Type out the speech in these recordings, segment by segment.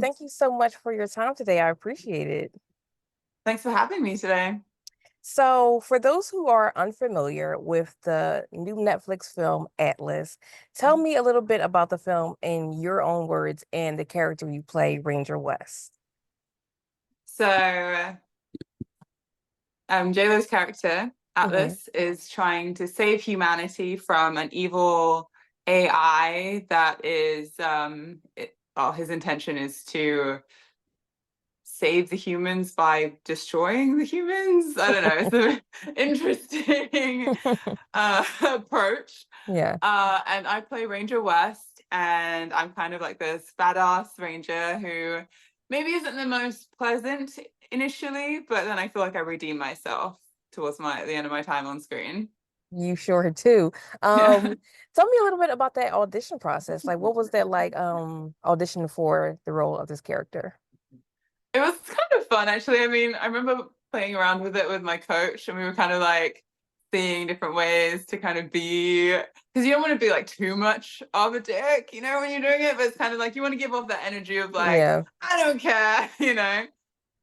Thank you so much for your time today. I appreciate it. Thanks for having me today. So, for those who are unfamiliar with the new Netflix film Atlas, tell me a little bit about the film in your own words and the character you play, Ranger West. So, JLo's character, Hmm. Atlas, is trying to save humanity from an evil AI that is, his intention is to save the humans by destroying the humans. I don't know. It's an interesting approach. Yeah. And I play Ranger West, and I'm kind of like this badass ranger who maybe isn't the most pleasant initially, but then I feel like I redeem myself towards the end of my time on screen. You sure too. Yeah. Tell me a little bit about that audition process. Like, what was that like, audition for the role of this character? It was kind of fun actually. I mean, I remember playing around with it with my coach, and we were kind of like seeing different ways to kind of be, because you don't want to be like too much of a dick, when you're doing it, but it's kind of like you want to give off that energy of like, Yeah. I don't care,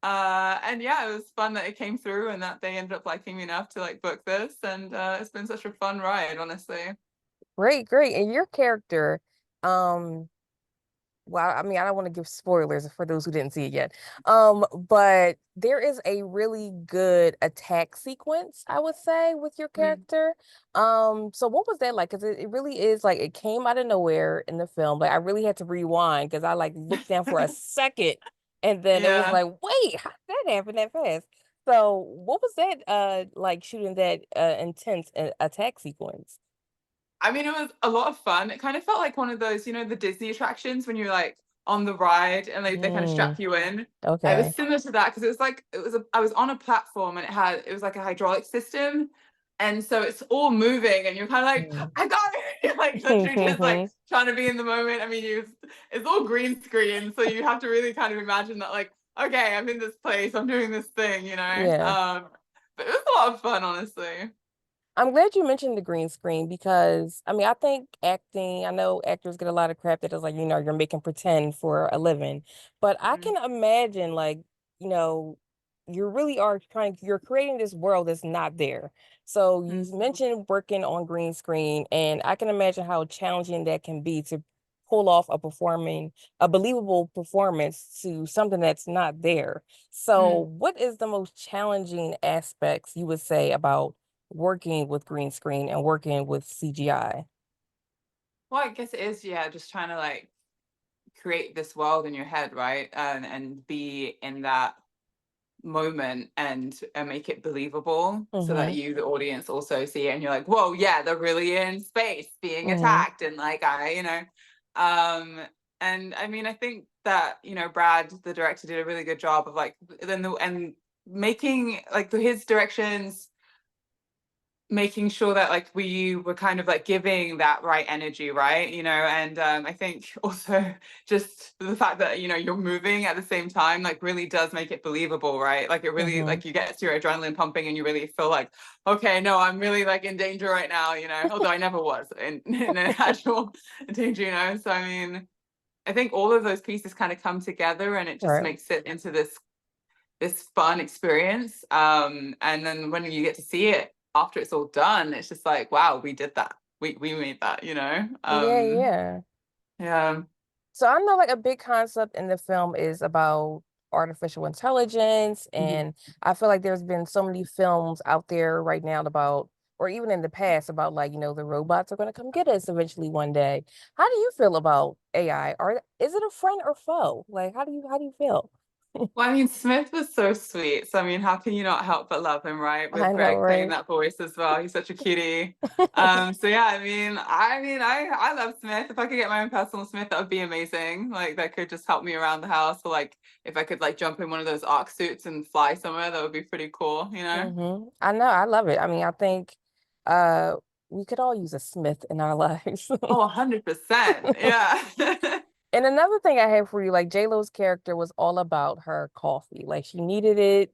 and yeah, it was fun that it came through and that they ended up liking me enough to like book this, and it's been such a fun ride, honestly. Great, great. And your character, um, well, I mean, I don't want to give spoilers for those who didn't see it yet. But there is a really good attack sequence, I would say, with your Mm. character. So what was that like? Because it really is like it came out of nowhere in the film. Like I really had to rewind because I like looked down for a second and then it was Yeah. like, wait, how did that happen that fast? So what was that like shooting that intense attack sequence? I mean, it was a lot of fun. It kind of felt like one of those, the Disney attractions when you're like on the ride and they kind of Mm, strap you in. It was okay. similar to that because I was on a platform and it was like a hydraulic system. And so it's all moving and you're kind of like, Mm. I got it. You're like literally just like trying to be in the moment. I mean, it's all green screen. So you have to really kind of imagine that like, okay, I'm in this place, I'm doing this thing. Yeah. But it was a lot of fun, honestly. I'm glad you mentioned the green screen because I mean I think acting, I know actors get a lot of crap that is like, you're making pretend for a living. But I Mm, can imagine like, you know, you really are you're creating this world that's not there. So you mm, mentioned working on green screen, and I can imagine how challenging that can be to pull off a believable performance to something that's not there. So mm. what is the most challenging aspects you would say about working with green screen and working with CGI? Well, I guess it is, yeah, just trying to like create this world in your head, right? And be in that moment and make it believable so that Mm-hmm. you, the audience, also see it and you're like, whoa, yeah, they're really in space being Mm-hmm. attacked. And like, um, and I mean, I think that, Brad, the director, did a really good job of like, and making like his directions, making sure that like we were kind of like giving that right energy, right, and I think also just the fact that you're moving at the same time like really does make it believable, right, like it really Mm-hmm. like you get your adrenaline pumping and you really feel like, okay, no, I'm really like in danger right now, although I never was in an actual danger, so I mean, I think all of those pieces kind of come together and it just Right. makes it into this fun experience. And then when you get to see it after it's all done, it's just like, wow, we did that. We made that. Yeah, yeah. Yeah. So I know like a big concept in the film is about artificial intelligence, Mhm. and I feel like there's been so many films out there right now about, or even in the past about like, the robots are going to come get us eventually one day. How do you feel about AI? Or is it a friend or foe? Like how do you feel? Well, I mean, Smith was so sweet. So, I mean, how can you not help but love him, right? I With know, Greg playing right? that voice as well. He's such a cutie. So yeah, I love Smith. If I could get my own personal Smith, that would be amazing. Like that could just help me around the house. Or like if I could like jump in one of those arc suits and fly somewhere, that would be pretty cool. I know, I love it. I mean, I think uh we could all use a Smith in our lives. Oh, 100%. Yeah. And another thing I have for you, like J-Lo's character was all about her coffee. Like she needed it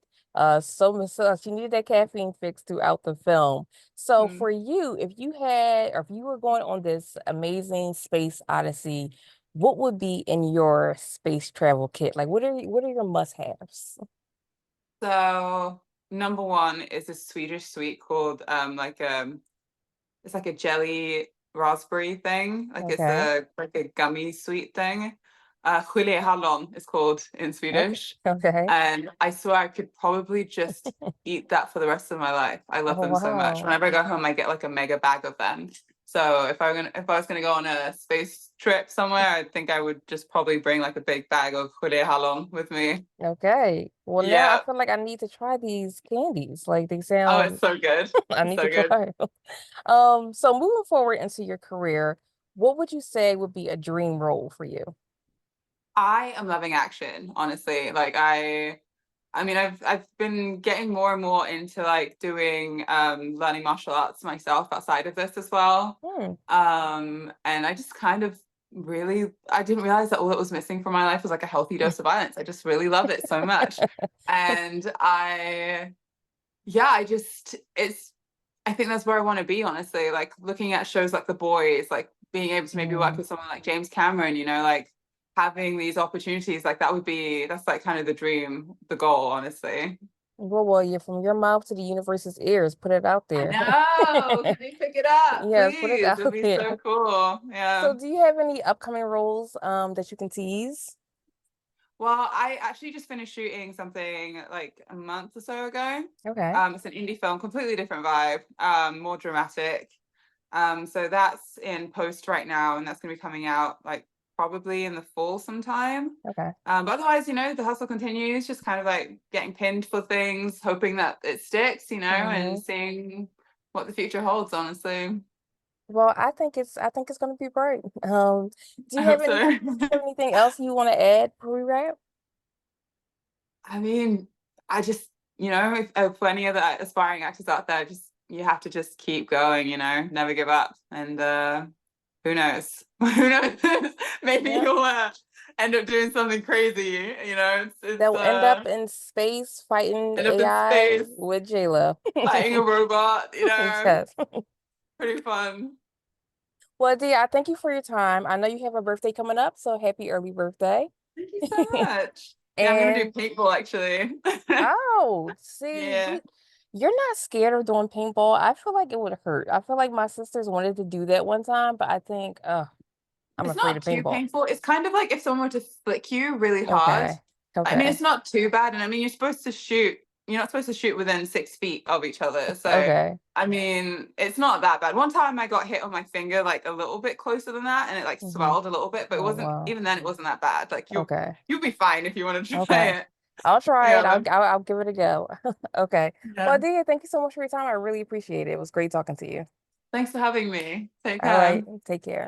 so she needed that caffeine fix throughout the film. So Mm. for you, if you had or if you were going on this amazing space odyssey, what would be in your space travel kit? Like, what are your must-haves? So number one is a Swedish sweet called it's like a jelly raspberry thing. Like it's Okay. a like a gummy sweet thing. Gelé hallon is called in Okay. Swedish. Okay. And I swear I could probably just eat that for the rest of my life. I love Oh, them so much. wow. Whenever I go home, I get like a mega bag of them. So if I was gonna go on a space trip somewhere, I think I would just probably bring like a big bag of gelé hallon with me. Okay. Well, now I Yeah. feel like I need to try these candies. Like they Oh, it's sound, so good. I It's need to so try good. 'em. So moving forward into your career, what would you say would be a dream role for you? I am loving action, honestly. I mean I've been getting more and more into like doing learning martial arts myself outside of this as well. Hmm. And I just kind of really I didn't realize that all that was missing from my life was like a healthy dose of violence. I just really love it so much. And I yeah, I just it's I think that's where I want to be, honestly. Like looking at shows like The Boys, like being able to maybe work Hmm. with someone like James Cameron, you know, like having these opportunities, like that would be that's like kind of the dream, the goal, honestly. Well, you're from your mouth to the universe's ears. Put it out I there. know. Can you pick it up, Yes, put it please? out It'd be there. so cool. Yeah. So, do you have any upcoming roles that you can tease? Well, I actually just finished shooting something like a month or so ago. Okay. It's an indie film, completely different vibe, more dramatic. So that's in post right now, and that's going to be coming out like probably in the fall sometime. Okay. But otherwise, you know, the hustle continues, just kind of like getting pinned for things, hoping that it sticks, you know, Hmm. and seeing what the future holds, honestly. Well, I think it's going to be great. Do I you have hope any so. have anything else you want to add before we wrap? I mean, I just, you know, if for any other aspiring actors out there, just you have to just keep going, you know, never give up. And who knows? Who knows? Maybe Yeah. you'll end up doing something crazy, you know, That it's will end up in space fighting end up in AI space, with J-Lo. fighting a robot, you know, Yes. pretty fun. Well, Dia, I thank you for your time. I know you have a birthday coming up, so happy early birthday. Thank you so much. Yeah, I'm gonna do And paintball actually. oh, see, Yeah. you're not scared of doing paintball. I feel like it would hurt. I feel like my sisters wanted to do that one time, but I think, I'm It's afraid not of too paintball. painful. It's kind of like if someone were to flick you really hard. Okay. I mean, Okay. it's not too bad. And I mean, you're supposed to shoot, you're not supposed to shoot within 6 feet of each other. So, Okay. I mean, it's not that bad. One time I got hit on my finger like a little bit closer than that and it like Hmm. swelled a little bit, but it Oh, wasn't, wow. even then, it wasn't that bad. Like Okay. you'll be fine if you want to try Okay. it. I'll try it. Yeah. I'll give it a go. Okay. Well, Yeah. Dia, thank you so much for your time. I really appreciate it. It was great talking to you. Thanks for having me. Take All right. care. Take care.